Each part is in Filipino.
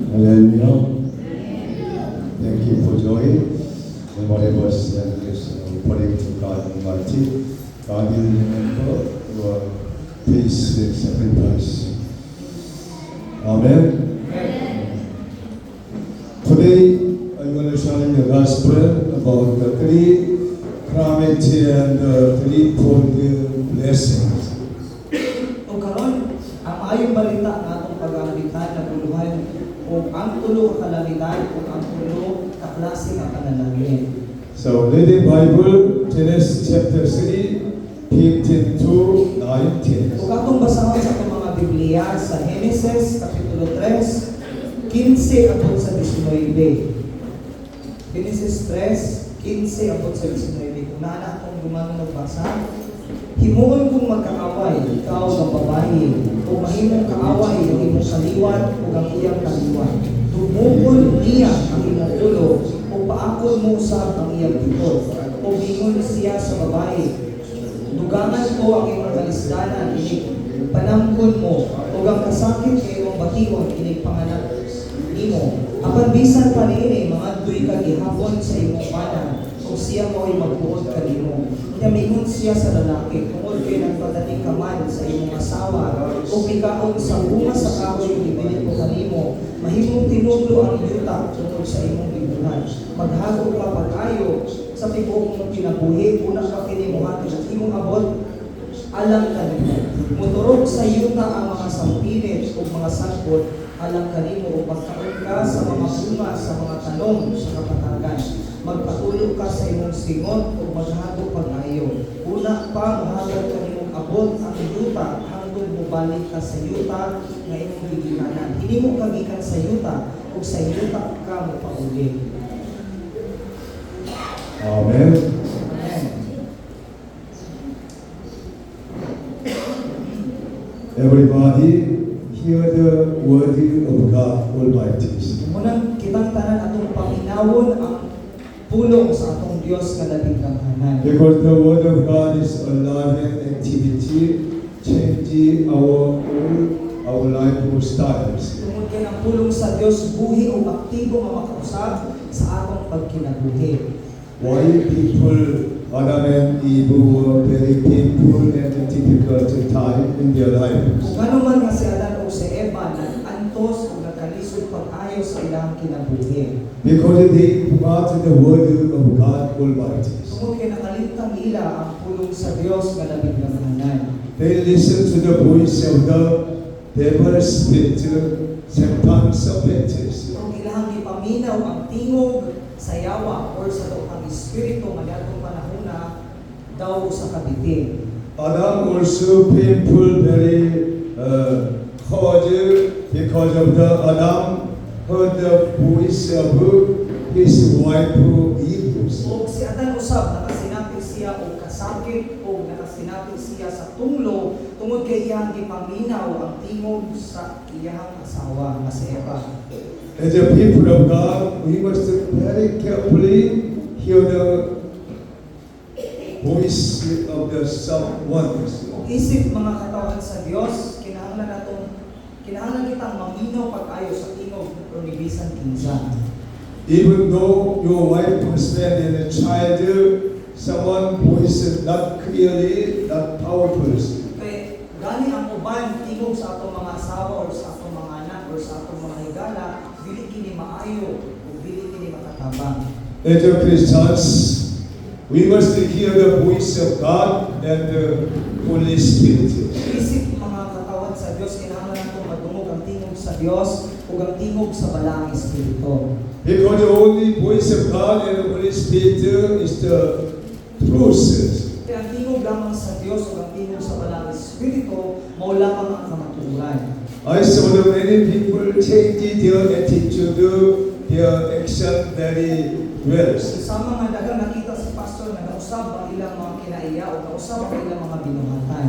Hallelujah. Thank you for joy. And whatever is praying to God Almighty, God will remember your faith and sacrifice. Amen. Today I'm going to share the gospel about the three calamity and the threefold blessings. O karon, ang ayong balita ng atong pag-aamitan na buluhan o ang tulo ka kalamitan o ang tulo ka klase ng panalangin. So reading Bible, Genesis chapter 3, 15 to 19. Kung atong basahon sa atong mga Biblia sa Genesis Kapitulo 3, 15 abot sa 19. Genesis 3, 15 abot sa 19. Kung naan akong gumano magbasa, himuon kong magkaaway, ikaw ng babae, o mahimong kaaway, ang imong kaliwan, o ang iyang kaliwan. Tumukol niya ang imong ulo, o paakon mo usab ang iyang likod, o bingon siya sa babae. Dugangan ko ang imong kalisdanan, inig panamkon mo, o ang kasakit kay imong bation, inig panganak nimo. Apan bisan pa niini, mga duy ka gihapon sa imong panang, o siya mo ay magbuod kanimo. Yamingon siya sa lalaki, tungod kay nagpadating ka man sa imong asawa, o pikaon sa bunga sa kahoy ibilit ko kanimo. Mahimong tinudlo ang yuta tungod sa imong bibunan. Maghago ka pag-ayo sa tibok mong kinabuhi, una ka kinimuhati at imong abot, alam kanimo. Muturog sa yuta ang mga sampinit o mga sagbot, alam kanimo o magkaon ka sa mga bunga sa mga tanong sa kapatagan. Magpatulog ka sa imong singot o maghago pag-ayo. Una pa, mahagad kanimong abot ang yuta hangtod mo balik ka sa yuta nga imong gigikanan. Hindi mo kagikan sa yuta o sa yuta ka mo pauli. Amen. Amen. Everybody hear the word of God Almighty. Munang kitang tanan atong paminawon ang pulong sa atong Dios nga labing kamhanan. Because the word of God is alive and activity, changing our life styles. Tungod kay ang pulong sa Dios buhi o aktibo nga makausab sa atong pagkinabuhi. Why people, Adam and Eve, were very painful and difficult time in their lives. Kung ano man nga si Adan o si Eva nag-antos o nagkalisod pag-ayo sa ilang kinabuhi. Because they forgot the word of God Almighty. Tungod kay nakalimtang nila ang pulong sa Dios nga labing kamhanan. They listen to the voice of the devil's spirit, Satan's spirits. Kung ilahang ipaminaw ang tingog sa yawa or sa ang espiritu nga niadtong panahona daw sa kabitin. Adam also painful very cause because of the Adam heard the voice of his wife Eve. O si Adan usab nakasinati siya o kasakit o nakasinati siya sa tunglo tungod kay iyang gipaminaw ang tingog sa iyang asawa nga si Eva. As a people of God, we must very carefully hear the voice of the someone. Kung isip mga katawan sa Dios, kinahanglan kitang maminaw pag-ayo sa tingog o ni bisan kinsa. Even though your wife, husband, and a child, someone voice is not clearly, not powerful. Kaya gani ang uban tingog sa atong mga asawa or sa atong mga anak or sa atong mga higala, dili kini maayo o dili kini makatabang. As a Christians, we must hear the voice of God and the Holy Spirit. Isip mga katawan sa Dios, kinahanglan nato madungog ang tingog sa Dios ug ang tingog sa balaang espiritu. Because the only voice of God and the Holy Spirit is the truth. Kaya ang tingog lamang sa Dios ug ang tingog sa balaang espiritu mao lamang ang kamatuoran. I saw that many people change their attitude, their action very well. Sama nga daghang nakita si pastor na nausab ang ilang mga kinaiya o nausab ang ilang mga binuhatan.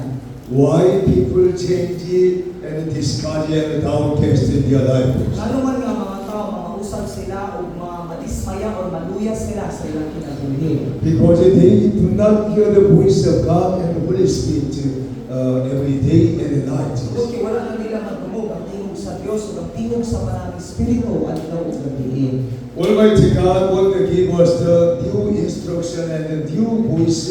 Why people change and discard and downcast in their life? Ano man nga mga tao, mga usab sila o mga madismaya o maluya sila sa ilang kinabuhi. Because they do not hear the voice of God and the Holy Spirit every day and night. Okay, wala na nila magdumog ang tingog sa Dios Diyos ug ang tingog sa Manang Espiritu adlaw ug gabi. Almighty God want to give us the new instruction and the new voice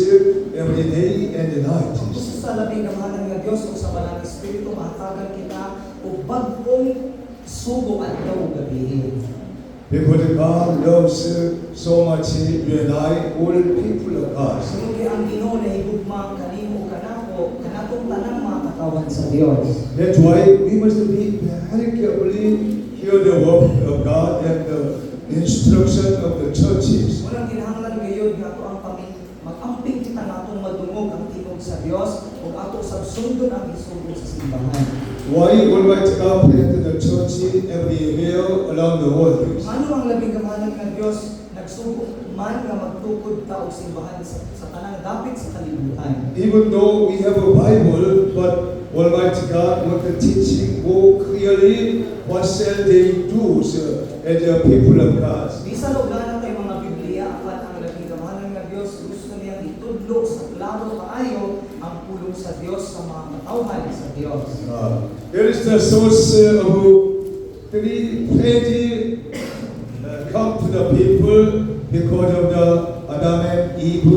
every day and the night. Gusto sa labing kamahalan nga Dios ug sa Manang Espiritu mahatagan kita og bag-ong sugo adlaw ug gabi. Because God loves so much you and I, all people of God. Sunod kay ang Ginoo na higugma kanimo kanako kanatong tanang mga katawan sa Dios. That's why we must be very carefully hear the word of God and the instruction of the churches. Walang kinahanglan ngayon nga ato ang mag-amping kita natong madungog ang tingog sa Dios ug ato sab sundon ang isugo sa simbahan. Why Almighty God planted the church everywhere around the world? Ano ang labing kamahalan nga Dios nagsugo man nga magtukod ta og simbahan sa tanang dapit sa kalibutan. Even though we have a Bible, but Almighty God want to teaching more clearly what shall they do as the people of God. Bisan og na tay mga Biblia apan ang labing kamahalan nga Dios gusto niya itudlo sa klaro kaayo ang pulong sa Dios sa mga katawhan sa Dios. Here is the source of three plenty come to the people because of the Adam and Eve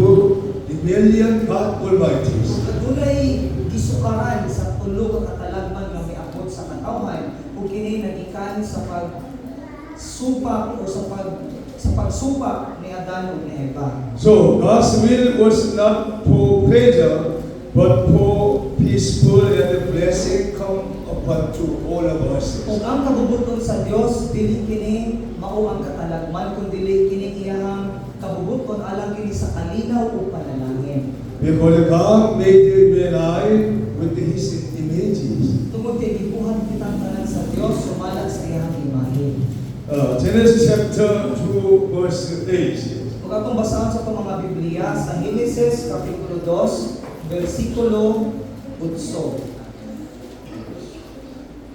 rebellion God Almighty. Adunay gisukaran sa tulo ka katalagman nga miabot sa katawhan ug kini nagikan sa pagsupak o sa pagsupak ni Adan ug ni Eva. So God's will was not for pleasure, but for peaceful and the blessing come upon to all of us. Kung ang kabubuton sa Dios dili kini mao ang katalagman kun dili kini iyang kabubuton alang kini sa kalinaw ug panalangin. Because God made you and I with His images. Tungod kay gibuhat kitang tanan sa Dios sumala sa iyang imahe. Genesis chapter 2 verse 8. Kung atong basahan sa itong mga Biblia sa Genesis kapitulo 2 versikulo 8.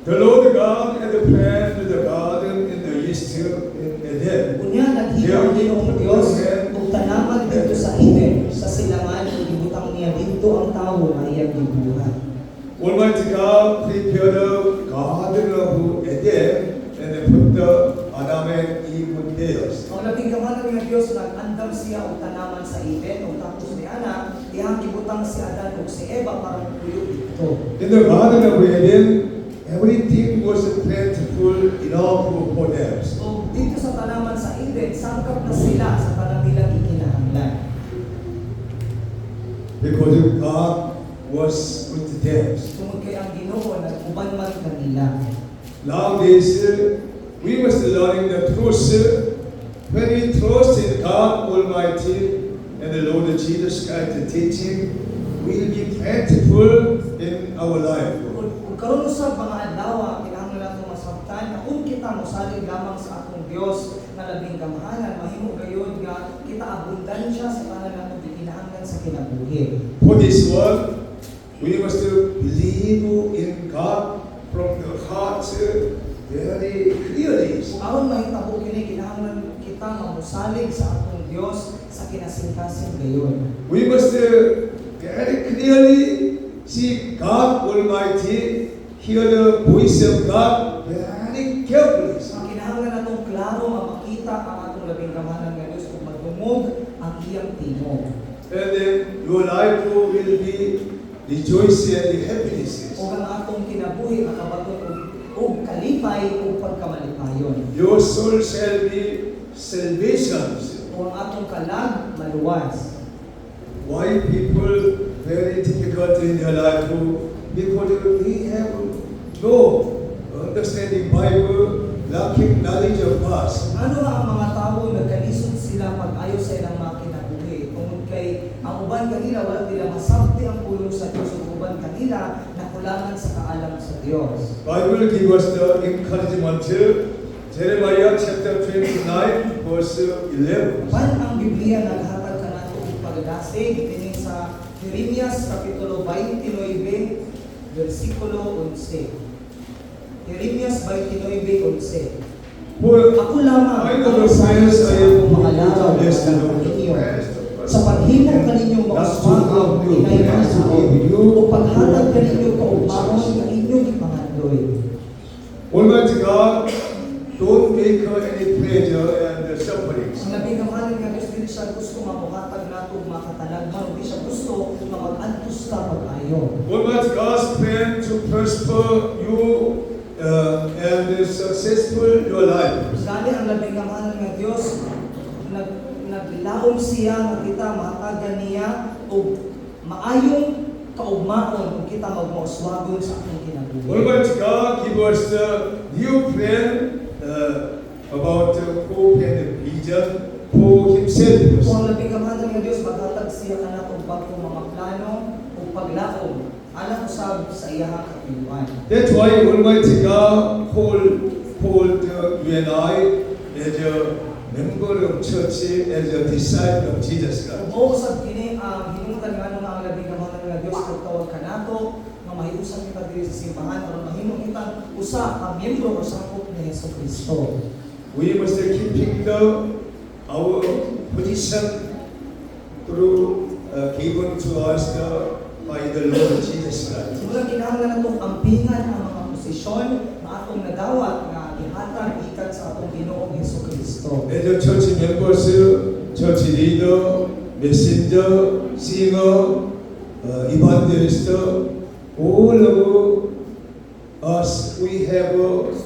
The Lord God had planted the garden in the east in Eden. Unya naghimo Ginoong Dios ug tanaman dito sa Eden sa silangan ug gibutang niya dito ang tawo nga iyang gibuhat. Almighty God prepared the garden of Eden and put the Adam and Eve there. Ang labing kamahalan nga Dios nag-andam siya og tanaman sa Eden ug tapos ni ana iyang gibutang si Adan ug si Eva para magpuyo dito. In the garden of Eden, everything was plentiful enough for them. So dito sa tanaman sa Eden, sangkap na sila sa kanilang ikinahanglan. Because God was with them. Tungod kay ang Ginoo nag-uban man kanila. Nowadays, we must learn the truth. When we trust in God Almighty and the Lord Jesus Christ teaching, we will be plentiful in our life. Kung karon sa mga adlaw, kinahanglan nato masabtan na kung kita mosalig lamang sa atong Dios nga labing kamahalan, mahimo gayud nga kita abundansya sa tanan natong gikinahanglan sa kinabuhi. For this world, we must believe in God from the heart very clearly. Kung aron mahitabo kini kinahanglan kita nga mosalig sa atong Dios sa kinasingkasing gayon. We must very clearly see God Almighty, hear the voice of God very carefully. Ang kinahanglan natong klaro nga makita ang atong labing kamahalan nga Dios kung madungog ang iyang tingog. And then your life will be rejoicing and happiness. O ang atong kinabuhi makabaton og kalipay o pagkamalipayon. Your soul shall be salvation. O ang atong kalag maluwas. Why people very difficult in their life? Because we have no understanding Bible, lacking knowledge of God. Ano nga ang mga tao nagkalisod sila pag-ayo sa ilang mga kinabuhi? Tungod kay ang uban kanila wala nila masabti ang pulong sa Dios ug uban kanila nakulangan sa kaalam sa Dios. Bible give us the encouragement. Jeremiah chapter 29 verse 11. Pan ang Biblia naghatag kanato og pagdasig dinhi sa Jeremias kapitulo 29 versikulo 11. Jeremias 29:11. Ako lamang ang masayo sa akong mga laraw ng ninyo sa paghimong kaninyong mga sumagaw inayman ako o paghatag kaninyo kaugmaon ng inyong ipangandoy. Almighty God, don't make any pleasure and sufferings. Ang labing kamahalan nga Diyos, dili siya gusto mabuhatag nato makatalagman, hindi siya gusto nga mag-antos ka pag-ayo. Almighty God's plan to prosper you and successful your life. Gani ang labing kamahalan nga Diyos, naglaom siya nga kita mahatagan niya o maayong kaugmaon kung kita magmauswagon sa atong kinabuhi. Almighty God give us the new plan about hope and vision for Himself. Kung ang labing kamahalan nga Diyos, maghatag siya ka na kung bagong mga plano o paglaom alang usab sa iyahang katinuan. That's why Almighty God called you and I as a member of church, as a disciple of Jesus Christ. Kung usab kini ang hinutan nga nung ang labing kamahalan nga Diyos, pagtawag ka nato, nga mahiusan kita diri sa simbahan, o mahimo kita usa ka miyembro o sakop ni Hesus Kristo. We must keeping our position through given to us by the Lord Jesus Christ. Simula kinahanglan natong ampingan ang mga posisyon na atong nadawat nga gihatag gikan sa atong Ginoong Hesus Kristo. As a church members, church leader, messenger, singer, evangelist, all of us, we have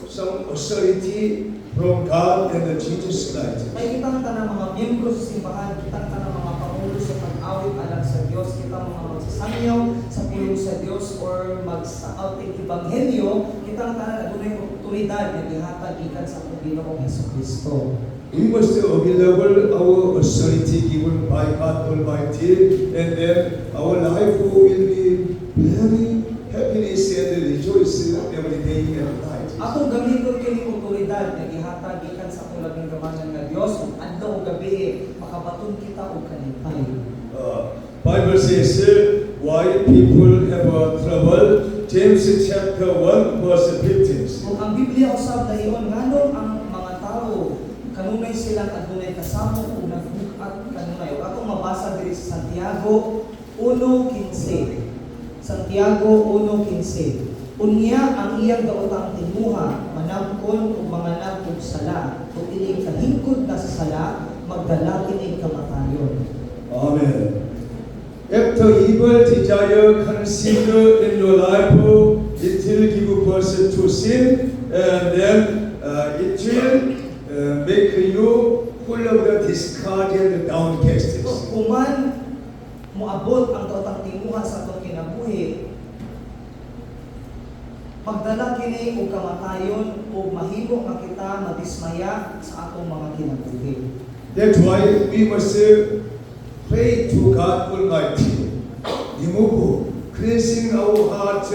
some authority from God and Jesus Christ. Ay kitang tanang mga miyembro sa simbahan, kitang tanang mga pangulo sa pag-awit alang sa Diyos, kitang mga magsasanyaw sa pulong sa Diyos or mag-sa-out ng Ebanghelyo, kitang tanang adunay otoridad na gihatag gikan sa atong Ginoong Hesus Kristo. We must available our authority given by God Almighty, and then our life will be very happiness and rejoice every day and night. Atong gamiton kini otoridad na gihatag gikan sa atong labing kamahalan nga Dios ug adlaw ug gabi makabaton kita og kalipay. Bible says why people have trouble. James chapter 1 verse 15. Kung ang Biblia usab dayon nganong ang mga tao kanunay silang adunay kasamo ug nagbukat kanunay. Ug atong mabasa diri sa Santiago 1:15. Santiago 1:15. Unya ang iyang daotang timuha, manabkon ug manganap og sala, ug ining kahingkod na sa sala, magdala kini kamatayon. Amen. After evil desire conceived in your life, it will give birth to sin, and then it will make you full of the discarded downcastness. Kuman moabot ang daotang timuha sa atong kinabuhi, magdala kini og kamatayon ug mahimo nga kita madismaya sa atong mga kinabuhi. That's why we must pray to God Almighty, remove cleansing our heart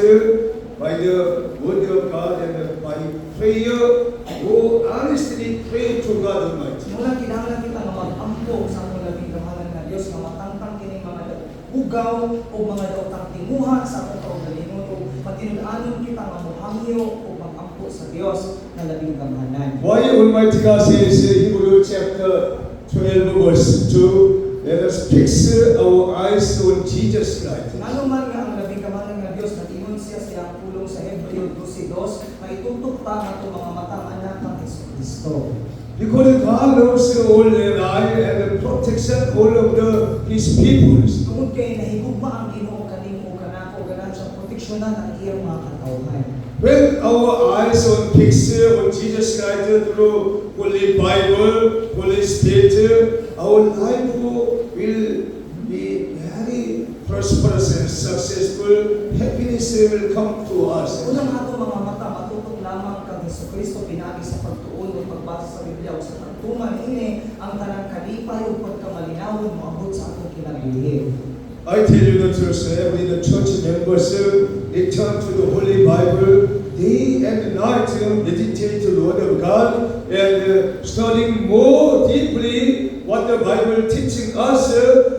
by the word of God and by prayer. Go honestly pray to God Almighty. Mula kinahanglan kita nga mag-ampo sa atong labing kamahalan nga Dios nga matangtang kini mga ugaw o mga daotang tinguha sa atong kaugalingon ug patinud-anon kita nga mohangyo o mag-ampo sa Dios nga labing kamahalan. Why Almighty God says in Hebrews chapter 12 verse 2, let us fix our eyes on Jesus Christ. Ano man nga ang labing kamahalan nga Dios natingon siya sa iyang pulong sa Hebreo 12:2 nga itutok ta nga itong mga matang anak ng Kristo. Because God loves all and I and protects all of His peoples. Tungod kay nahigugma ang Ginoo kanimo kanako ganan siyang proteksyonan ang iyang mga katawhan. When our eyes on fixed on Jesus Christ through Holy Bible, Holy Spirit, our life will be very prosperous and successful. Happiness will come to us. Unang ato mga mata matutok lamang kang Jesucristo pinagi sa pagtuon o pagbasa sa Biblia o sa pagtuman ini ang tanang kalipay o pagkamalinawon moabot sa atong kinabuhi. I tell you the truth, every the church members return to the Holy Bible day and night, meditate the Word of God and studying more deeply what the Bible teaching us,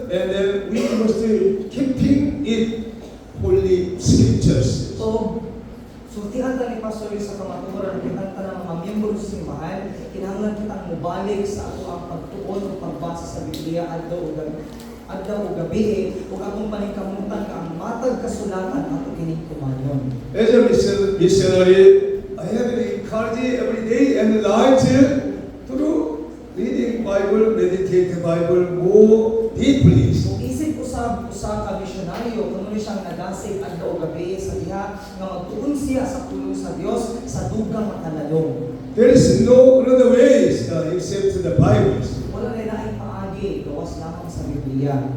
and then we must keeping it holy scriptures. So, sultihan ta ni Pastor sa kamatuoran kita ng mga miyembro sa simbahan, kinahanglan kitang mubalik sa ato ang pagtuon o pagbasa sa Biblia adlaw o gabi ug akong paningkamutan nga ang matag kasulatan ato kining kumayon. As a missionary, I have Bible more deeply. So isip usab usa ka misyonaryo kuno ni siyang nagasig adlaw gabi sa diha nga magtuon siya sa pulong sa Dios sa dugang makalalong. There is no other ways except to the Bible. Wala na laing paagi gawas lamang sa Biblia.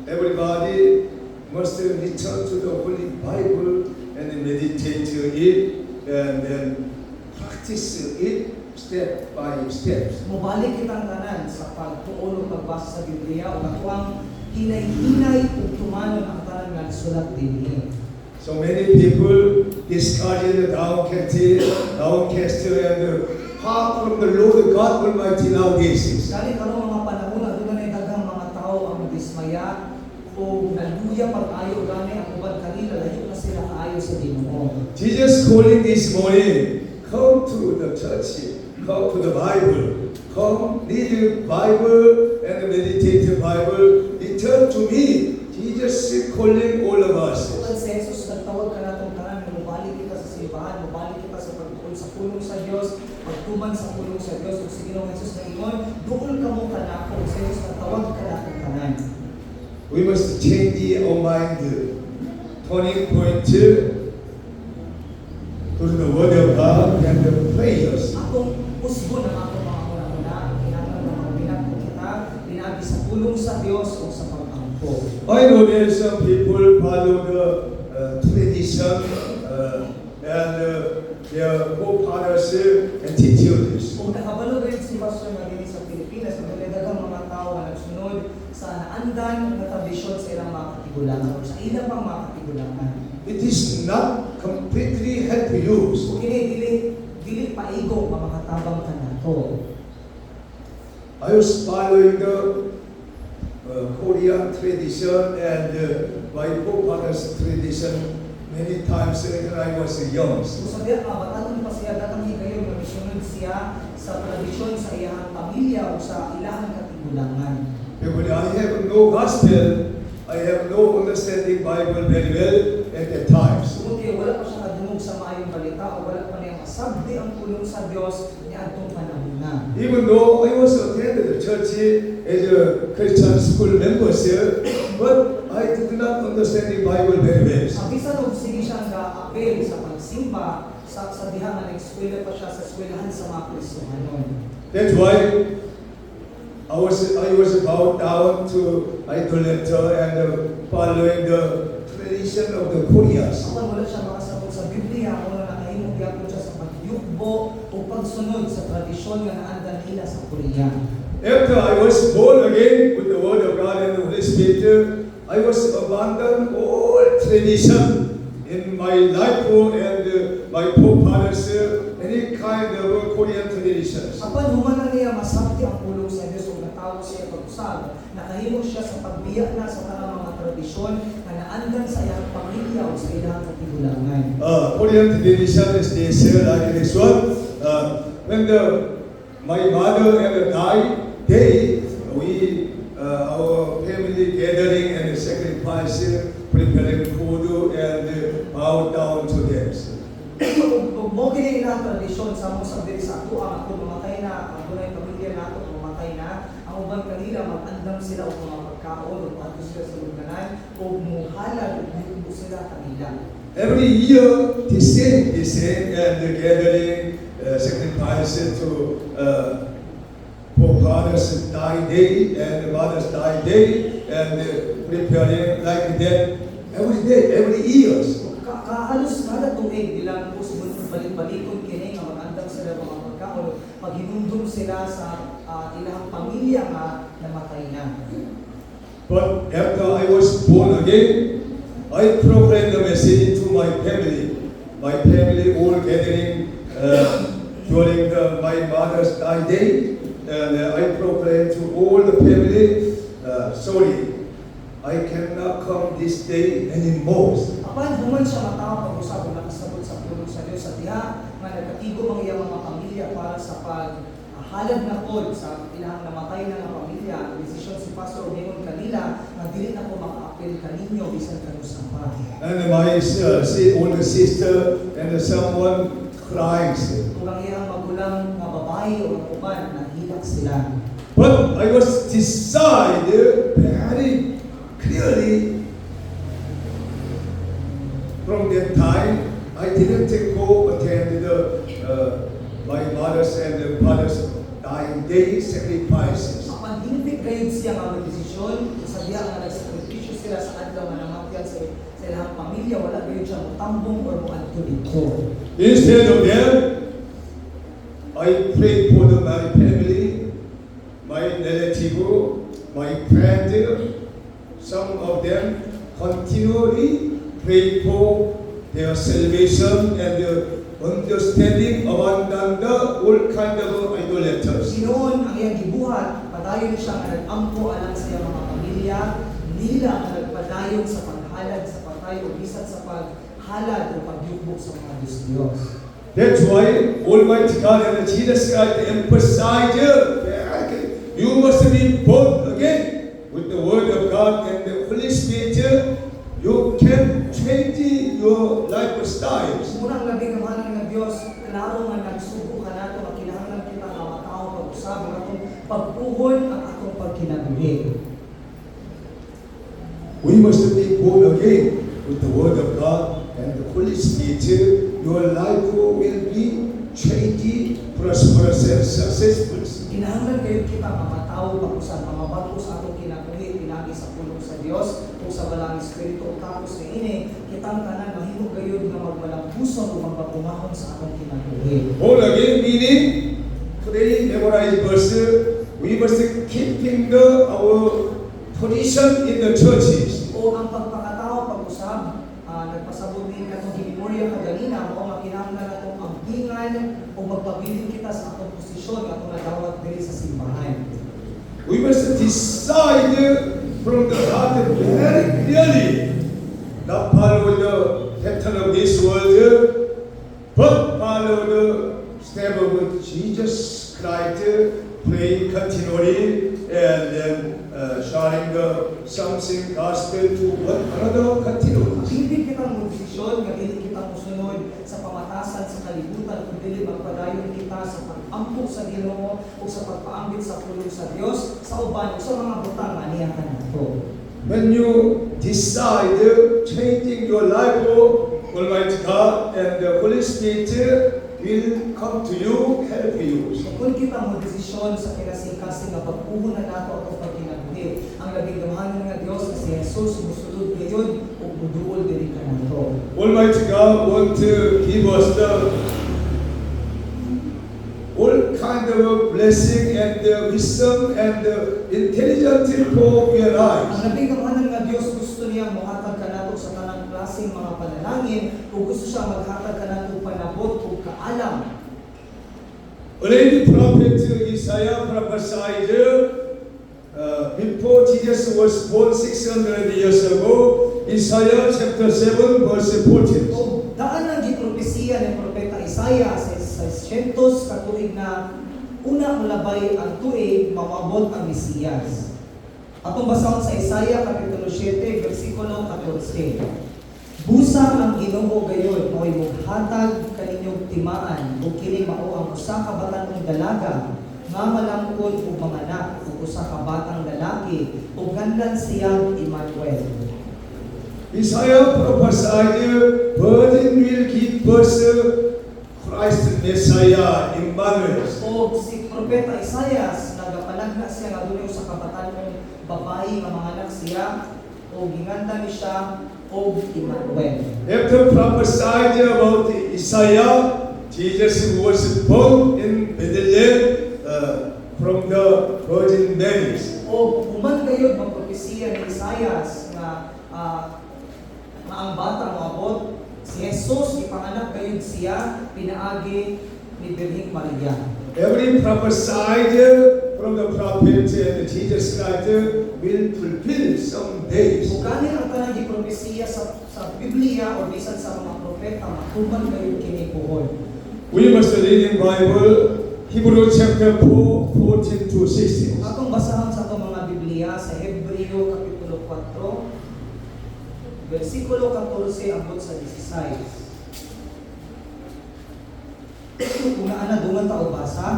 Everybody must return to the Holy Bible and meditate it and then practice it step by step. Mubalik kitang tanan sa pagtuon ug pagbasa sa Biblia ug atuang hinay-hinay ug tumanon ang tanan nga sulat dinhi. So many people discarded, downcasted, and far from the Lord God Almighty nowadays. Kani karong mga panahon aduna nay daghang mga tawo ang dismaya o naluya pag-ayo gani ang uban kanila layo na sila kaayo sa Ginoo. Jesus calling this morning, come to the church, come to the Bible, come read the Bible and meditate the Bible, return to me. Jesus is calling all of us. Ug sa Jesus nagtawag ka natong tanan nga mobalik kita sa simbahan, mobalik kita sa pagtuon sa pulong sa Dios, pagtuman sa pulong sa Dios ug si Ginoong Hesus naingon, duol kamo kanako. Sa Jesus nagtawag ka natong tanan. We must change our mind, turning point to the Word of God and the prayers. Atong usbon ang atong mga una-una, kinahanglan nga magbinak ko kita, pinaagi sa pulong sa Dios o sa pag-angko. I know there are some people follow the tradition and their forefathers and teachers. Kung nakabalo rin si Pastor nga din sa Pilipinas, magdadagang mga tao nga nagsunod sa naandan na tradisyon sa ilang mga katigulangan o sa ilang pang mga katigulangan. It is not completely help you. So dili paigo ang mga tabang kanato. I was following the Korean tradition and my forefathers' tradition many times when I was young. So sa diya batanon pa siya datang higayon nga misunod siya sa tradisyon sa iyang pamilya o sa ilang katigulangan. Because I have no gospel, I have no understanding Bible very well at that times. Sumunod wala pa siya kadungog sa maayong balita o wala pa niya masabdi ang pulong sa Dios ni adtong panahon na. Even though I was attended the church as a Christian school member, but I did not understand the Bible very well. Ang bisan og sige siyang ga-apel sa pagsimba sa diha nga nag-eskwela pa siya sa eskwelahan sa mga Kristiyanon. That's why I was bowed down to idolater and following the tradition of the Koreans. Apan wala siya makasabot sa Biblia kung nakahimong gyapon siya sa pagyukbo o pagsunod sa tradisyon nga naandan nila sa Korea. After I was born again with the Word of God and the Holy Spirit, I was abandoned all tradition in my life and my forefathers, any kind of Korean traditions. Apan human na niya masabti ang pulong sa Diyos o natawag siya pag-usab, nakahimo siya sa pagbiya na sa tanang mga tradisyon na naandan sa iyang pamilya o sa ilang katigulangan. Korean tradition is this, like this one. When my mother and our family gathering and sacrifice, preparing food and bow down to them. Kung mo kini ilang tradisyon sa mo sa diri sa ato ang ato mamatay na ang dunay pamilya nato mamatay na ang uban kanila mag-andam sila og mga pagkaon o ato sila sa luganan o muhalad ug mubo sila kanila. Every year, the same, and the gathering, sacrifice to forefathers die day and mothers die day, and preparing like that every day, every year. Halos kada tuig ilang usbon balik-balikon kini nga mag-andam sila mga pagkaon paghinumdum sila sa ilang pamilya nga namatay na. But after I was born again, I proclaimed the message to my family. My family all gathering during my mother's day, and I proclaimed to all the family, sorry, I cannot come this day anymore. Apan human siya matawag pag-usab ug nakasabot sa pulong sa Dios sa diha nga nagkatigo ang iyang mga pamilya para sa halad na pod sa ilang namatay na nga pamilya. Ang desisyon si Pastor Umingon kanila na dili na ko maka-apel kaninyo bisan kanusa pa. And my older sister and someone crying. Sir. Kung ang iyang magulang nga babae o ang uban, nahilak sila. But I was decided very clearly from that time. I didn't go attend my mother's and father's dying day sacrifices. Ang hinipig kayo siya nga magdesisyon, sa diya nga nagsakripisyo sila sa adlaw nga namatyan sa ilang pamilya, wala kayo siya mutambong or muadto dito. Instead of them, I prayed for my family, my relative, my friend. Some of them continually prayed for their salvation and understanding abandon all kind of idolaters. Ginoon ang iyang gibuhat, padayon siya nga nag-ampo alang sa iyang mga pamilya, nila nga nagpadayon sa paghalad sa patay o bisan sa paghalad o pagyubok sa mga Diyos. That's why Almighty God and Jesus Christ emphasize you must be born again with the Word of God and the Holy Spirit. You can change your lifestyle. Unang labing kamahalan ng Diyos, klaro nga nagsugo ka nato, makinahanglan kita nga matao pag-usab ang atong pagpuhon ang atong pagkinabuhi. We must be born again with the Word of God and the Holy Spirit. Your life will be changed, prosperous, and successful. Kinahanglan kayo kita nga matao pag-usab, mamabago sa atong kinabuhi, pinagi sa pulong sa Dios o sa balang Espiritu. Tapos na ini, kitang tanan mahimo gayud nga magmalampuson o magpapumahon sa atong kinabuhi. Born again meaning, today memorize verse, we must keeping our position in the churches. O ang pagpakatao pag-usab, nagpasabot din atong gimemorya kaganina mo makinahanglan atong ambingan o magpabilin kita sa atong posisyon atong nadawat diri sa simbahan. We must decide from the heart very clearly not follow the pattern of this world, but follow the step of Jesus Christ, pray continually, and then sharing something gospel to one another continually. Dili kitang magdesisyon nga dili kita mosunod sa pamatasan sa kalibutan kundi magpadayon kita sa pag-ampok sa Ginoo o sa pagpaambit sa pulong sa Dios sa uban o sa mga butang nga niya kanato. When you decide changing your life, Almighty God and the Holy Spirit will come to you, help you. So, kung kita mo desisyon sa kinasing-kasing nga pagpuhon na nato atong pagkinabuhi, ang labing gamahanan nga Dios na si Jesus musulod gayon o muduol diri kanato. Almighty God want to give us the all kind of blessing and wisdom and intelligence for your Ang lives. labing gamahanan nga Dios gusto niya mohatag kanato sa tanang klaseng mga panalangin o gusto siya maghatag kanato panabot o kaalam. Already prophet Isaiah prophesied before Jesus was born 600 years ago, Isaiah chapter 7 verse 14. O daan ang gipropesiya ng propeta Isaiah sa 600 katuig na una mulabay ang tuig mawabot ang Mesiyas. Atong basahon sa Isaiah kapitulo 7 bersikulo 14. Busa ang Ginoo gayon mo'y maghatag kaninyong timaan ug kini mao ang usa ka batan-ong dalaga nga malangkod ug manganak ug usa ka batang lalaki ug gandan siyang Emmanuel. Isaiah prophesied virgin will give birth Christ Messiah Emmanuel. O si propeta Isaias nagapanagna siya nga dunay usa ka batan-ong babae nga manganak siya o ginganda ni siya o Emmanuel. After prophesied about Isaiah, Jesus was born in Bethlehem from the Virgin Mary. O human gayud magpropesiya ni Isaias nga ang bata moabot si Jesus ipanganak gayud siya pinaagi ni Birhing Maria. Every prophesied from the prophet and Jesus Christ will fulfill some days. Kung kanin ang tanang gipropesiya sa Biblia o bisan sa mga propeta matuman gayud kini puhon. We must read in Bible Hebrews chapter 4, 14 to 16. Atong basahan sa atong mga Biblia sa Hebreo kapitulo 4 versikulo 14 abot sa 16. Kung naana dungan ta og basa,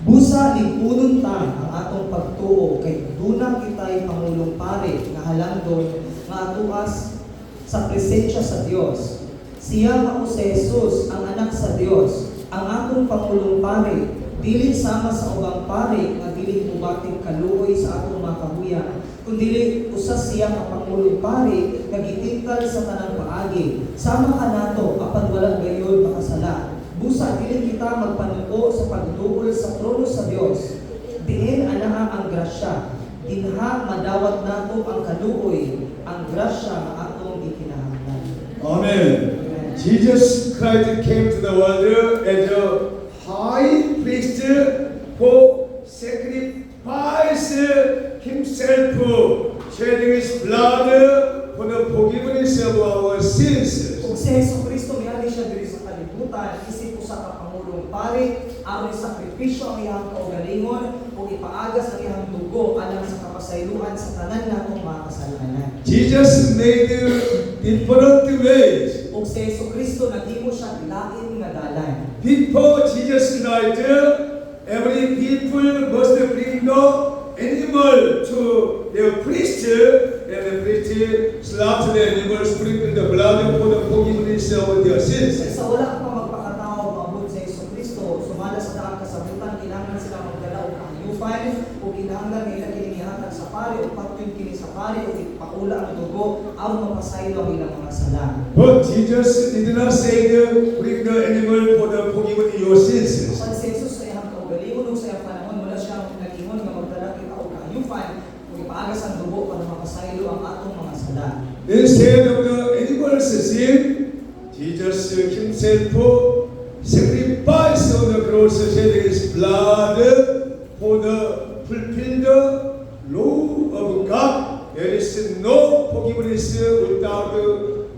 busa lipunon ta ang atong pagtuo kay duna kitay pangulong pare nga halandon nga atuas sa presensya sa Dios. Siya mao si Jesus, ang anak sa Dios, ang atong pangulong pare, dili sama sa ubang pare nga dili mubating kaluoy sa atong mga kahuyan, kundi usa siya ka pangulong pare nga gitingkal sa tanang paagi. Sama ka nato apan walang gayon makasala. Busa dili kita magpanuo sa pagduol sa trono sa Dios. Diin anaa ang grasya. Dinha madawat nato ang kaluoy, ang grasya nga atong gikinahanglan. Amen. Jesus Christ came to the world as a high priest for sacrifice himself, shedding his blood for the forgiveness of our sins. Kung si Jesucristo miali siya diri sa kalibutan, isip usa ka pangulong pare, aron sakripisyo ang iyang kaugalingon ug ipaagas ang iyang dugo alang sa kapasayloan sa tanan natong mga kasalanan. Jesus made different ways. Ug si Jesucristo naghimo siya lain nga dalan. Before Jesus Christ, every people must bring the animal to the priest, and the priest slaughter the animal, sprinkle the blood for the forgiveness of their sins. Sa wala pa magpakatao maabot sa Jesucristo, sumala sa daang kasabutan, kailangan sila magdala og kahayupan o kinahanglan nila kinihatag sa pare o patyon kini sa pare o ipaula ang dugo aron mapasaylo ang ilang mga sala. But Jesus did not say, bring the animal for the forgiveness of your sins. Sa Jesus sa iyang kaugalingon ug sa iyang panahon, wala siyang nagingon nga magdala kita og kahayupan o ipaagas ang dugo para mapasaylo ang atong mga sala. Instead of the animal's sin, Jesus himself sacrificed on the cross, shedding his blood for the fulfilled law of God. There is no forgiveness without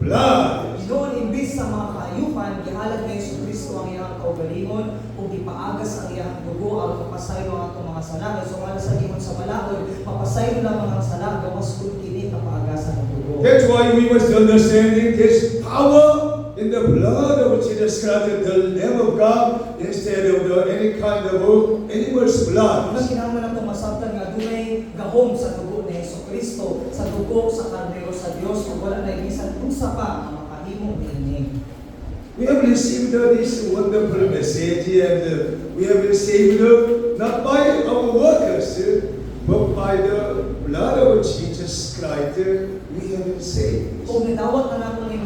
blood. Doon, imbis sa mga kahayupan, gihalad na Jesucristo ang iyang kaugalingon ug ipaagas ang iyang dugo aron mapasaylo ang atong mga sala. So wala sa gingon sa balaod, mapasaylo lang ang sala gawas kun kini ang paagasan ng dugo. That's why we must understand it. There's power in the blood of Jesus Christ, the Lamb of God, instead of any kind of animal's blood. Ang kinahanglan nato masabtan nga dunay gahom sa dugo ni Jesucristo, sa dugo sa karnero sa Dios ug wala na bisan unsa pa ang makahimo niini. We have received this wonderful message, and we have received not by our workers, but by the blood of Jesus Christ, we have been saved. Kung nidawat na nato ni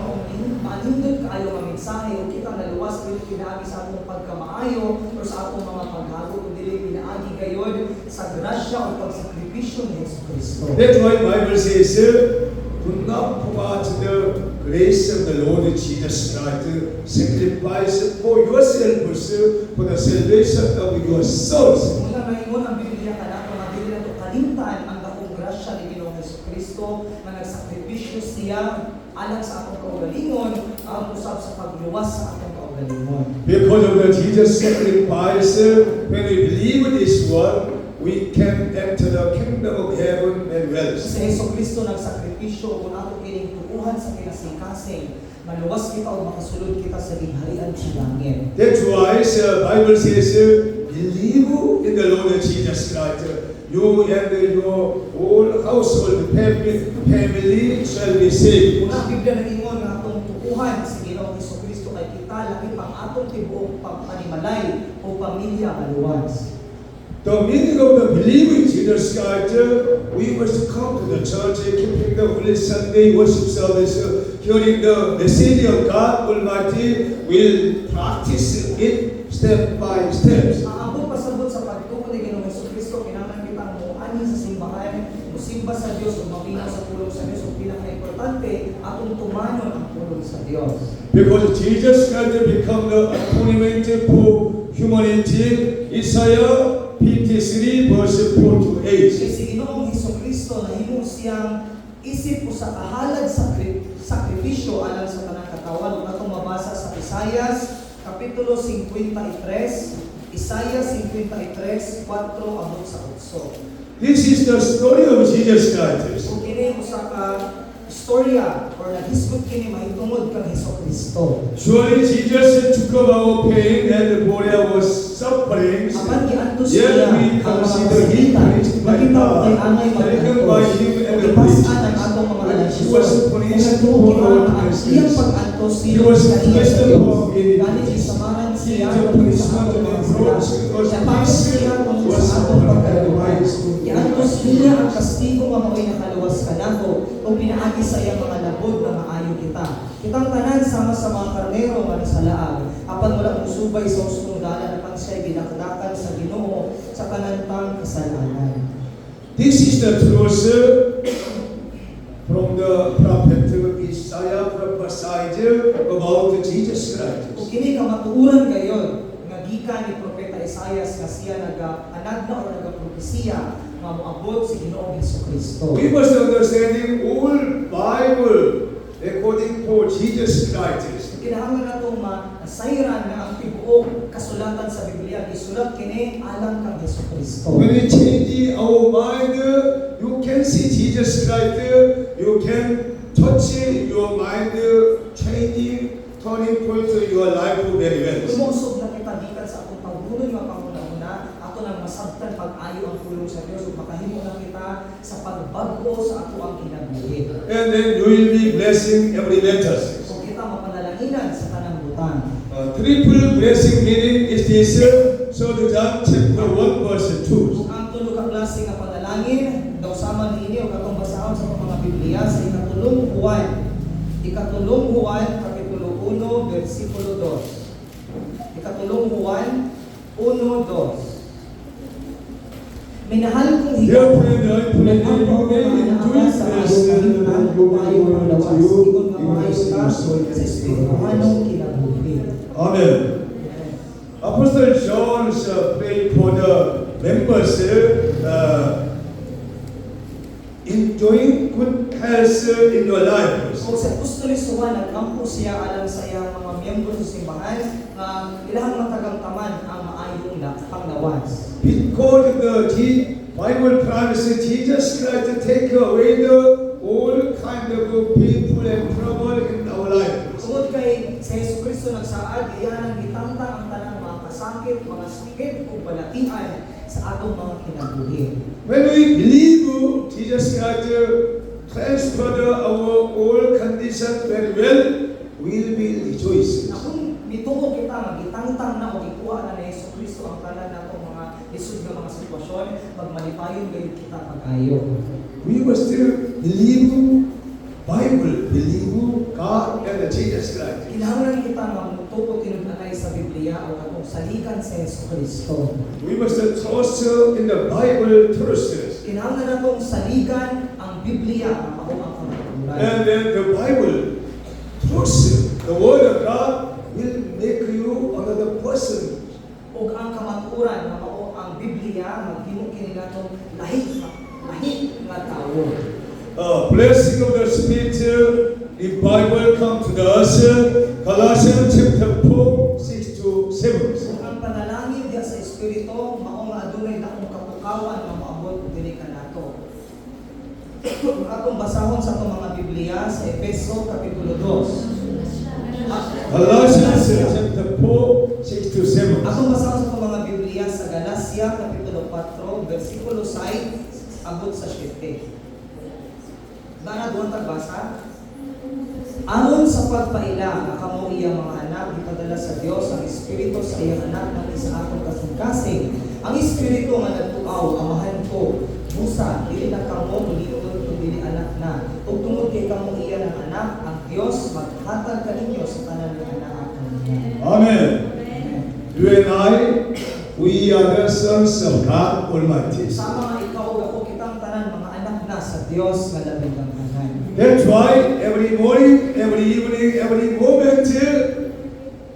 maanindot kaayo nga mensahe o kita naluwas dili pinaagi sa atong pagkamaayo o sa atong mga paghago kundi dili pinaagi gayud sa grasya o pagsakripisyo ni Jesucristo. That's why Bible says, do not forget the grace of the Lord Jesus Christ, sacrifice for yourselves for the salvation of your souls. Muna maingon ang Biblia kanato nga dili nato kalimtan ang dakong grasya ni Ginoong Jesucristo nga nagsakripisyo siya alang sa atong kaugalingon ang usab sa pagluwas sa atong kaugalingon. Because of the Jesus sacrifice, when we believe in this word, we can enter the kingdom of heaven and wealth. Si Jesucristo nagsakripisyo kung ato kining tuuhan sa kinasingkasing, maluwas kita o makasulod kita sa ginharian sa langit. That's why the Bible says, believe in the Lord Jesus Christ. You and your whole household family shall be saved. Kung ang Biblia nag-ingon nga atong tuuhan sa Ginoong Jesucristo kay kita, laki pang atong tibuok panimalay o pamilya maluwas. The meaning of the believing Jesus Christ, we must come to the church, keeping the Holy Sunday worship service, hearing the message of God Almighty, will practice it step by step. Ang pasabot sa pagtuo ni Ginoong Jesucristo, kinahanglan kitang muani sa simbahan, musimba sa Dios ug mabinaw sa pulong sa Dios ug pinaka-importante atong tumanon ang pulong sa Dios. Because Jesus Christ become the atonement for humanity, Isaiah 53 verse 4 to 8. Kay si Ginoong Jesucristo nahimo siyang isip o sa kahalad sakripisyo alang sa tanang katawan. Ug atong mabasa sa Isaias kapitulo 53, Isaias 53, 4 abot sa 8. This is the story of Jesus Christ. Kung kini usa ka istorya or naghisgot kini mahitungod kang Jesucristo. Surely Jesus took up our pain and bore those sufferings, Apan giantos yet niya we ang mga consider him kasakitan. preached by Makita ko kay God, angay taken by mag-antos. him and Ipasan ang atong mga He alasyon. was Kung preached nagtuo for our ang iyang transgressions. pag-antos, He sino was sa iya sa placed Diyos. upon him. Ganit isamahan He siya took tungkol his sa atong mountain mga and sala. rose, because Napagod siya tungkol was sa atong upon him. pagkaluhan. Iantos niya ang kastigo nga mao'y nakaluwas kanako kung pinaagi sa iyang mga labod na maayo kita. Kitang tanan sama sa mga karnero nga nasalaag. Apan wala musubay sa usong dalan apan siya'y ginakdakan sa Ginoo sa kanantang kasalanan. This is the truth from the prophet Isaiah prophesied about Jesus Christ. Kung kini ka matuuran gayon, nga gikan ni Propeta Isaias nga siya nag-anad na o nag-propesiya nga moabot si Ginoong Hesukristo. We must understand all Bible according to Jesus Christ. Kinahanglan natong masayran nga ang tibuok kasulatan sa Biblia gisulat kini alang kang Hesukristo. When we change our mind, you can see Jesus Christ. You can touch your mind, changing, turning point to your life very well. Lumusog na kita gikan sa atong paghunol nga panguna-una, ato nang masabtan pag-ayo ang pulong sa Dios ug makahimo na kita sa pagbago sa ato ang kinabuhi. And then you will be blessing every letters. Kung kita mapanalanginan sa tanang butang. Triple blessing meaning is this. So John chapter 1 verse 2. Kung ang tulo ka klase nga panalangin, daw sama niini o katong basahon sa mga Biblia sa ikatulong Juan kapitulo 1 versikulo 2. Ikatulong Juan 1:2. Minahal kong Dear higaw, friend, I pray that you may enjoy sa this ayong kahimutan, tayo panglawas, ikon nga in maayo this ka soul. sa espirituhanong kinabuhi. Amen. Apostle John prayed for the members enjoying good health in your lives. Kung sa Apostolis Juan, nagkampo siya alang sa iyang mga miyembro sa simbahan nga ilahang matagang taman ang maayong panglawas. Because the Bible promises Jesus Christ take away the all kind of painful and trouble in our lives. Tungod kay sa Jesucristo nagsaad, iyan ang gitangtang ang tanang mga kasakit, mga sakit o balatian sa atong mga kinabuhi. When we believe Jesus Christ transferred our all conditions very well, we will be rejoicing. Na kung mituo kita, magitangtang na o ikuha na ni Jesucristo ang tanan natong mga lisod nga mga sitwasyon, magmalipayon gayon kita pag-ayo. We must believe Bible, believe God and Jesus Christ. Kinahanglan kita nga mutuo tinud-anay sa Biblia o atong salikan sa Jesucristo. We must trust in the Bible truths. Kinahanglan natong salikan ang Biblia nga mao ang kamaturan. And then the Bible truths, the Word of God will make you another person. Ug ang kamaturan nga mao ang Biblia maghimo kini natong lahi nga tawo. Blessing of the Spirit, the Bible come to us, Colossians chapter 4, 6 to 7. Kung ang panalangin diha sa Espiritu mao nga adunay dakong kapukawan nga moabot diri kanato. Kung atong basahon sa atong mga Biblia sa Efeso kapitulo 2. Colossians chapter 4, 6 to 7. Atong basahon sa atong mga Biblia sa Galacia kapitulo 4 versikulo 6 abot sa 7. Dana doon tagbasa. Aron sa pagpaila nga kamo iyang mga anak ipadala sa Dios ang Espiritu sa iyang anak ng isa atong kasing-kasing. Ang Espiritu nga nagtuaw amahan ko busa dili na kamo muliod ug dili anak na. Ug tungod kay kamo iya ng anak ang Dios maghatag kaninyo sa tanan ng anak niya. Amen. You and I, we are the sons of God Almighty. Sama nga ikaw ug ako kitang tanan mga anak na sa Dios nga labing ganghanan. That's why every morning, every evening, every moment,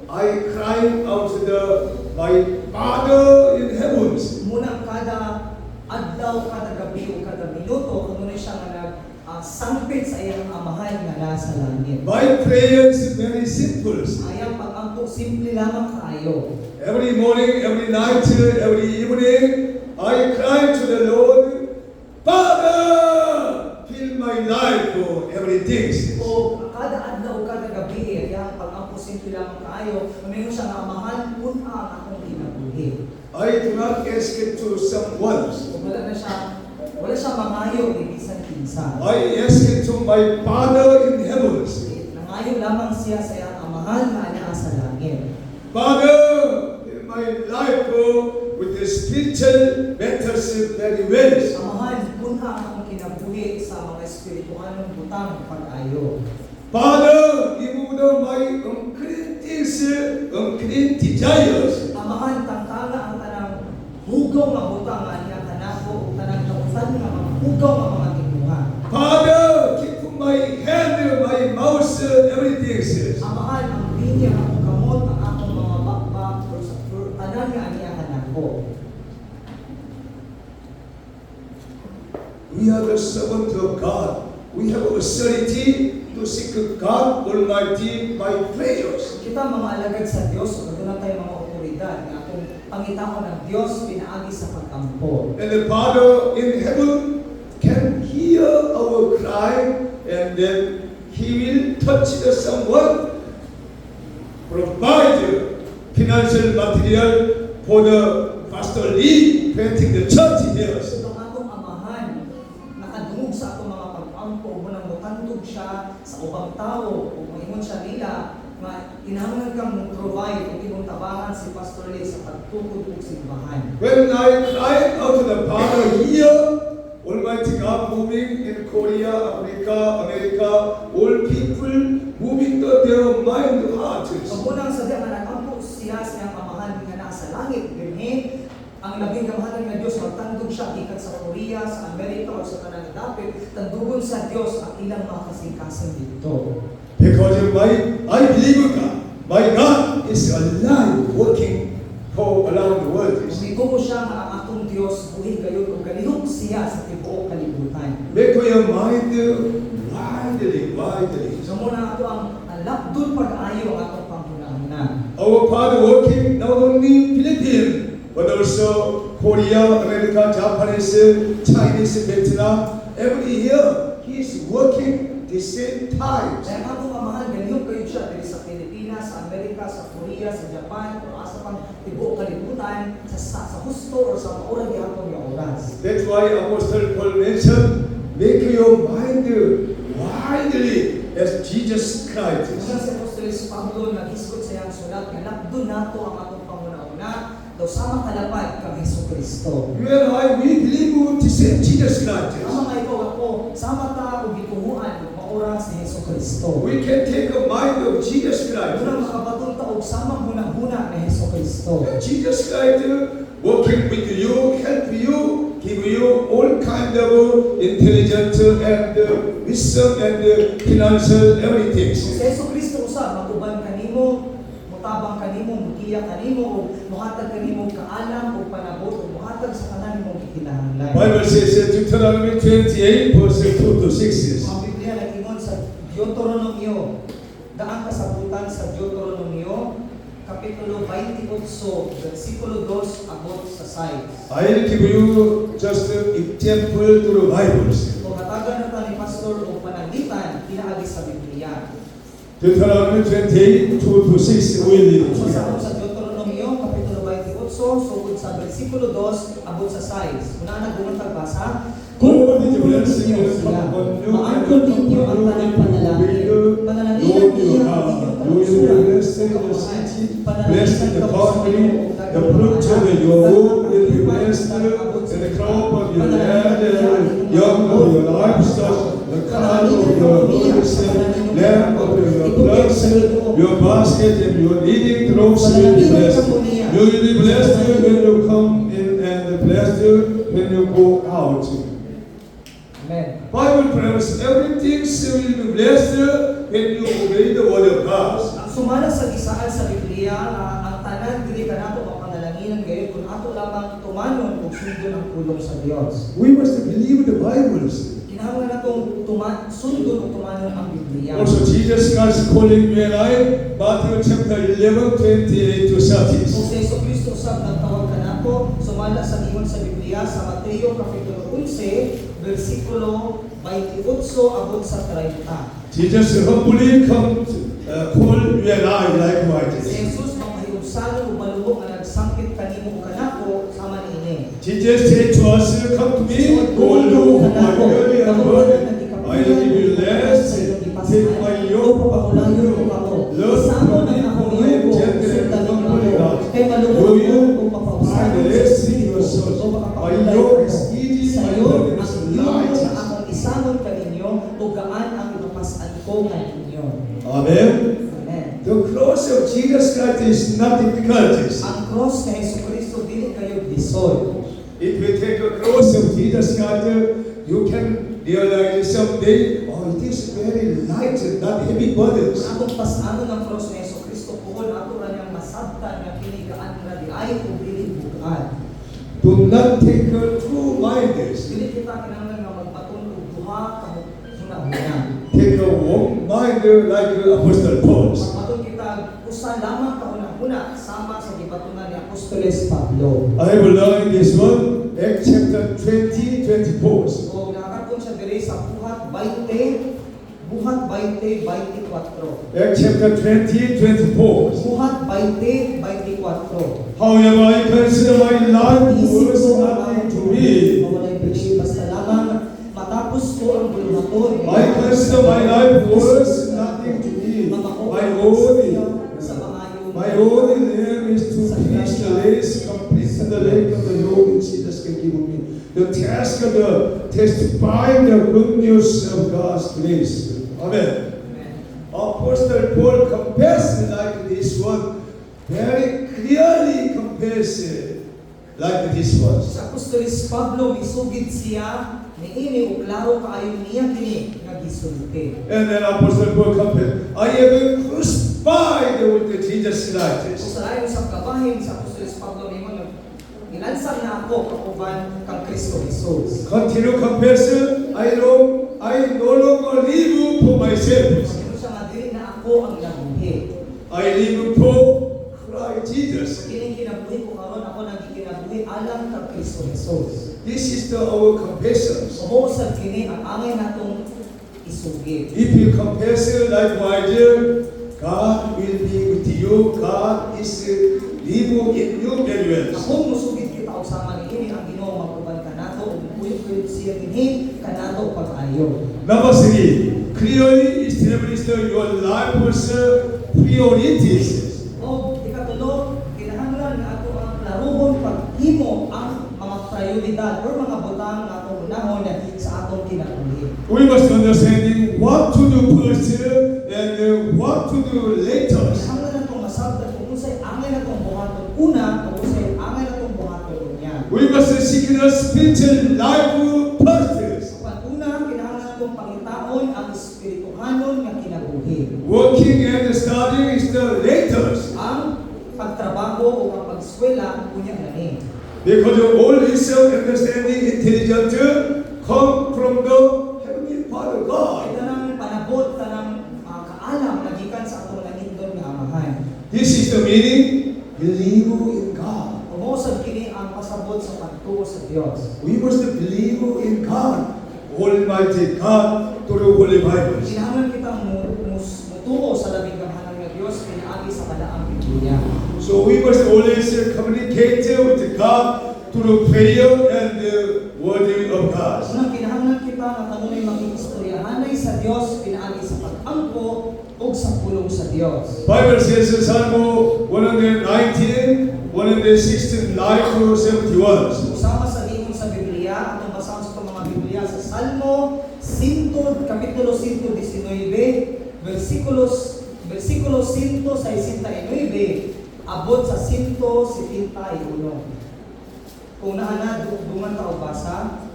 I cry out to my Father in heavens. Muna kada adlaw, kada gabi o kada minuto kuno siya nga sampit sa iyang amahan nga nasa langit. My prayer is very simple. Ayang pag-ampok simple lamang kaayo. Every morning, every night, every evening, I cry to the Lord, Father, fill my life for everything. O kada adlaw o kada gabi ayang pag-ampok simple lamang kaayo. Mamino siya nga amahan kun ang akong ginagawa. dili. I do not ask it to someone. Kung wala siya mangayo ni bisan kinsa. I ask it to my Father in heaven. Nangayo lamang siya sa iyang amahan nga anaa sa langit. Father, in my life, with the spiritual matters very well. Amahan, kuna akong kinabuhi sa mga espiritualong butang pag-ayo. Father, give me my unclean things, unclean desires. Amahan, tangtanga ang tanang hugaw nga butang nga niya kanako o tanang nautan nga mga hugaw nga mga timuha. Father, keep my hand, my mouth, everything. Amahan, ang linya akong kamot, ang akong mga bakbak, o sa tanan nga niya kanako. We are the servant of God. We have authority to seek God Almighty by prayers. Kita mga alagad sa Diyos, o doon tayo mga otoridad nga atong pangitahon ng Diyos pinaagi sa pag-ampo. And the Father in heaven can hear our cry, and then He will touch someone, provide financial material for the Pastor Lee planting the church here. So ang atong amahan, nakadungog sa atong mga pag-ampo, munang mutandog siya sa ubang tao, o maingon siya nila, nga kinahanglan kang provide o imong tabangan si Pastor Lee sa pagtukod ug simbahan. When I cried out to the Father here, Almighty God moving in Korea, America, all people moving their mind, heart. Ang unang sadya nga nagampo siya sa iyang amahan nga nasa langit, dinhi ang labing kamahalan nga Dios magtandog siya gikan sa Korea, sa Amerika o sa tanang dapit, tandugon sa Dios ang ilang mga kasingkasan dito. Because I believe God. My God is alive, working around the world. Umigo mo siya nga ang atong Dios buhi gayon ug galihok siya sa tibuok kalibutan. Make your mind widely. So muna ato ang labdon pag-ayo ang atong panghunahuna. Our Father working not only Philippines, but also Korea, America, Japanese, Chinese, Vietnam. Every year, He is working the same time. Kaya ang atong amahan galihok kayo siya diri sa Pilipinas, sa Amerika, sa Korea, sa Japan, o asa pang tibuok kalibutan sa husto o sa maurang gihapon nga oras. That's why Apostle Paul mentioned, make your mind widely as Jesus Christ. Unang si Apostoles Pablo nag-isgot sa iyang sulat nga labdon nato ang atong panghuna-una daw sama kalapad kang Hesukristo. You and I, we believe the same Jesus Christ. Ang mga ikaw ako, sama ta o gituhuan o maoras ni Hesukristo. We can take a mind of Jesus Christ. Unang makabatong taog sama hunang-huna ni Hesukristo. Jesus Christ working with you, help you, give you all kind of intelligence and wisdom and financial everything. Si Hesukristo usab matuban kanimo, mutabang kanimo, mugiya kanimo, o muhatag kanimo kaalam o panabot o muhatag sa tanan imong kinahanglan. Bible says Deuteronomy 28 verse 2 to 6. Ang Biblia nag-ingon sa Deuteronomio, daang kasabutan sa Deuteronomio, Kapitulo 28, versikulo 2 abot sa 6. I'll give you just an example to the Bible. Kung hatagan na ta ni Pastor o pananglitan, pinaagi sa Biblia. Deuteronomy 28 2 to 6 will read it Kung sa together. Deuteronomio, Kapitulo 28, sugod sa versikulo 2 abot sa 6. Una nagbunong tagbasa, kung pagpupulong ninyo sila, maangkon ninyo ang tanang panalangin, panalangin niya ang inyong kalusugan, Blessed in the family, the fruit of your womb will be blessed, and the crop of your land, and young of your livestock, the cattle of your herds, lamb of your flocks, your basket and your kneading troughs will be blessed. You will be blessed when you come in, and blessed when you go out. Amen. Bible promises everything will be blessed when you obey the word of God. Ang sumala sa gisaan sa Biblia, ang tanan dili kanato mapanalangin gayon kung ato lamang tumanon ug sundon ang pulong sa Dios. We must believe the Bibles. Kinahanglan natong sundon ug tumanon ang Biblia. Also, Jesus Christ calling you and I, Matthew chapter 11, 28 to 30. Kung si Jesucristo sab nagtawag kanako, sumala sa ingon sa Biblia sa Mateo kapitulo 11, versikulo 28 abot sa 30. Jesus humbly come call you and I Si likewise. Jesus mamahiugsanon ug maluhok nga nagsangkit kanimo nahimo kanako sama niini. Jesus said to us, come to me, all who are weary and burdened, I will give you rest. Take my yoke upon you. Learn from me, for I am gentle and humble in heart. You will find rest in your soul. My yoke is easy, my burden is light. Isangon kaninyo, o gaan ang ipapasan ko kaninyo. Amen. Amen. The cross of Jesus Christ is not difficulties. Ang cross ni Jesucristo dili kayo disol. If you take the cross of Jesus Christ, you can realize someday, oh, it is very light and not heavy burdens. Kung atong pasanon ng cross ni Jesucristo puhon ato ra niyang masabtan nga kini gaan ra di ay ug dili bugaan. Do not take two-mindedness. Dili kita kinahanglan nga magpatun og duha ka huna-huna. Take a one-minder like Apostle Paul. Magpatun kita usa lamang ka huna-huna sama sa gibatunan ni Apostoles Pablo. I will learn this one, Acts chapter 20, 24. O nakakatun siya diri sa buhat 20, 24. Acts chapter 20, 24. Buhat 20, 24. However, I consider my life worth nothing to me. Mawalay pili, basta lamang matapos ko ang buluhaton. I consider my life worth nothing to me. My only aim is to finish the race, complete the length of the yoke that Jesus can give me. The task of the testifying the good news of God's grace. Amen. Apostle Paul compares like this one, very clearly compares like this one. Sa Apostoles Pablo, misugid siya, niini o klaro kaayo niya kini nga gisulti. And then Apostle Paul compares, I have been crucified with the Jesus Christ. Sa layo sa kabahin sa Apostoles Pablo ni mo ilansang na ako kauban kang Kristo Jesus. Continue comparison, I no longer live for myself. Ano siya nga dili na ako ang nabuhi. I live for Christ Jesus. Kining kinabuhi ko karon ako nang gikinabuhi alang kang Kristo Jesus. This is our confession. Mo sa kini ang angay natong isugid. If you compare likewise, God will be with you. God is living in you very well. Kung musugid kita usama niini ang Ginoo magkuban kanato ug kuyog siya dinhi kanato pag-ayo. Number 3, clearly establish your life's priorities. O ikatulo, kinahanglan nga ato ang laruhon paghimo ang mga prioridad or mga butang nga atong unahon sa atong kinabuhi. We must understand what to do first and what to do later. Kinahanglan natong masabtan kung unsay angay natong buhaton una kung unsay angay natong buhaton unya. We must seek the spiritual life first. Pag-una, kinahanglan natong pangitaon ang espirituhanon nga kinabuhi. Working and studying is the later. Ang pagtrabaho o ang pag-eskwela unya gani. Because all wisdom, understanding, intelligence come from the heavenly Father God. Ay tanang panabot, tanang kaalam nagikan sa atong nangindon nga amahan. This is the meaning, believe in God. Umosad kini ang pasabot sa pagtuo sa Dios. We must believe in God, Almighty God, through Holy Bible. Kinahanglan kita mutuo sa labing gamhanan nga Dios pinaagi sa kadaang Biblia. So we must always communicate with God through prayer and the word of God. Unang kinahanglan kita nga kanunay maging istoryahanay sa Dios pinaagi sa pag-angko ug sa pulong sa Dios. Bible says in Psalm 119, 116, 9-71. Usama sa lingon sa Biblia, atong basahan sa mga Biblia sa Salmo 100, kapitulo 119, versikulo 169, abot sa 171. Kung naana, dungan ka o basa,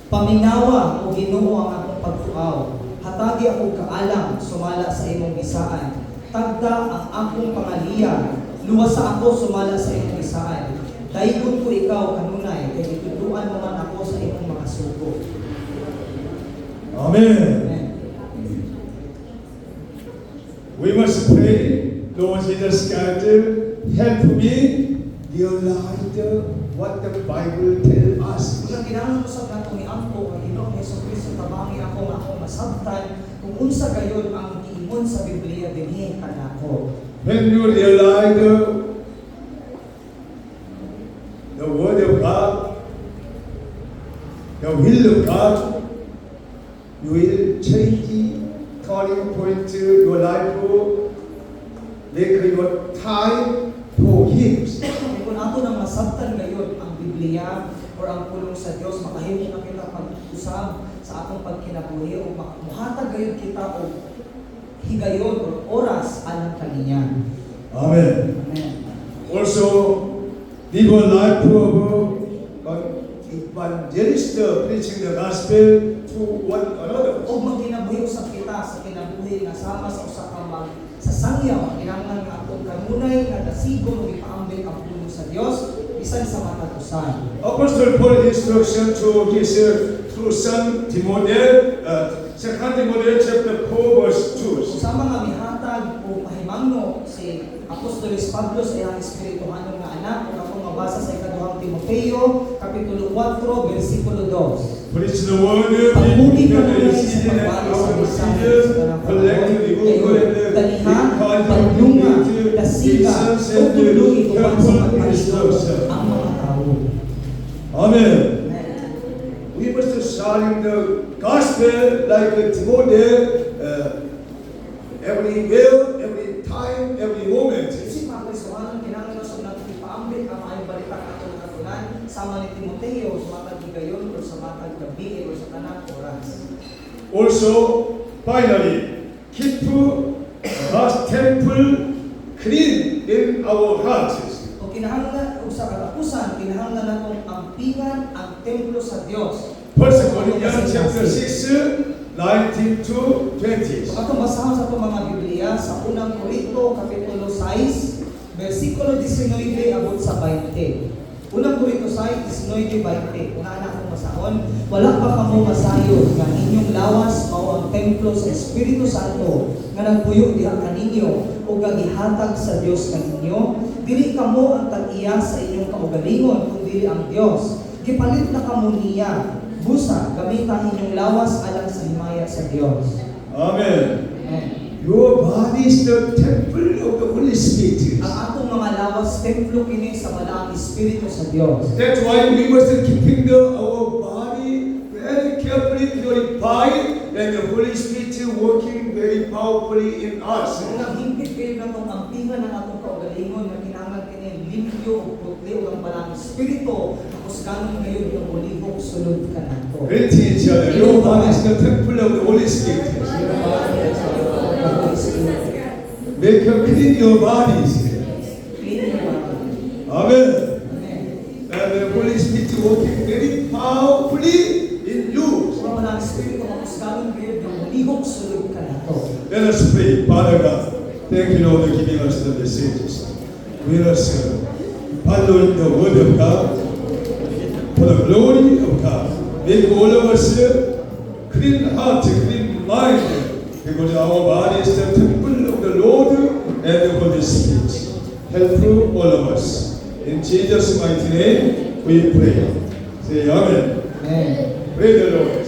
paminawa o Ginoo ang akong pagtuaw, hatagi akong kaalam, sumala sa imong gisaan, tagda ang akong pangaliya, luwasa ako sumala sa imong gisaan, daygon ko ikaw kanunay, kay ituduan mo man ako sa imong mga suko. Amen. Amen. We must pray, Lord Jesus Christ, help me realize what the Bible tells us. Kung kinahanglan mo sa katong iampo ang Ginoong Hesukristo tabangi ako nga akong masabtan kung unsa gayon ang giingon sa Biblia dinhi kanako. When you realize the Word of God, the will of God, you will change turning point to your life, make your time for Him. Kung ato nang masabtan ngayon ang Biblia or ang pulong sa Dios, makahimo na kita pag-usab sa atong pagkinabuhi o muhatag gayon kita o higayon o oras alang kaniya. Amen. Amen. Also, live a life of evangelist, preaching the gospel to one another. O magkinabuhi usab kita sa kinabuhi nga sama sa usa ka sa sangyaw, kinahanglan nga atong kanunay nga dasigon ug ipaambit ang pulong sa Dios bisan sa matag usan. Apostle Paul instruction to his true son Timothy, 2 Timothy chapter 4 verse 2. Usama nga mihatag o mahimangno si Apostolos Pablo sa iyang espirituhanong nga anak ug akong mabasa sa ikaduhang Timoteo kapitulo 4 bersikulo 2. Preach the word, Pagmuli be ka the na sa season and pagbalik sa our mensahe season, sa kanang collectively panahon, taliha, pagdunga, dasiga, o tulungi tuwan sa pagpalito ang mga tao. Amen. We must share the gospel like Timothy everywhere, every time, every moment. Isip mga Kristohanon, kinahanglan sa natin ipaambit ang maayong balita ng atong katunan sama ni Timoteo sa matag higayon o sa matag gabi o sa tanang oras. Also, finally, keep God's temple clean in our hearts. O kinahanglan o sa katapusan, kinahanglan natong ampingan ang templo sa Dios. 1 Corinthians chapter 6, 19 to 20. Kung atong basahan sa itong mga Biblia sa unang Korinto, kapitulo 6, versikulo 19 abot sa 20. Unang Korinto 6, 19, 20. Kung anak kong masahon, wala pa kamo masayon nga inyong lawas mao ang templo sa Espiritu Santo nga nagpuyo diha kaninyo o gagihatag sa Dios kaninyo. Dili kamo ang tag-iya sa inyong kaugalingon kundi ang Dios. Gipalit na kamo niya. Busa, gamitan inyong lawas alang sa himaya sa Dios. Amen. Amen. Your body is the temple of the Holy Spirit. Ang atong mga lawas, templo kini sa malaang Espiritu sa Dios. That's why we must keeping our body very carefully purified and the Holy Spirit working very powerfully in us. Kung naghingpit kayo na itong ampingan ng atong kaugalingon na kinahanglan kini limpyo o putli o ang malaang Espiritu, tapos ganun ngayon yung ulibok sulod ka na ito. Greet each other. Your body is the temple of the Holy Spirit. Make her clean your bodies. Amen. And the Holy Spirit working very powerfully in you. Kung ang malaang Espiritu, tapos ganun ngayon yung ulibok sulod ka na ito. Let us pray. Father God, thank you, Lord, for giving us the messages. Let us follow the word of God for the glory of God. Make all of us clean heart, clean mind, because our body is the temple of the Lord and the Holy Spirit. Help all of us. In Jesus' mighty name, we pray. Say Amen. Amen. Praise the Lord.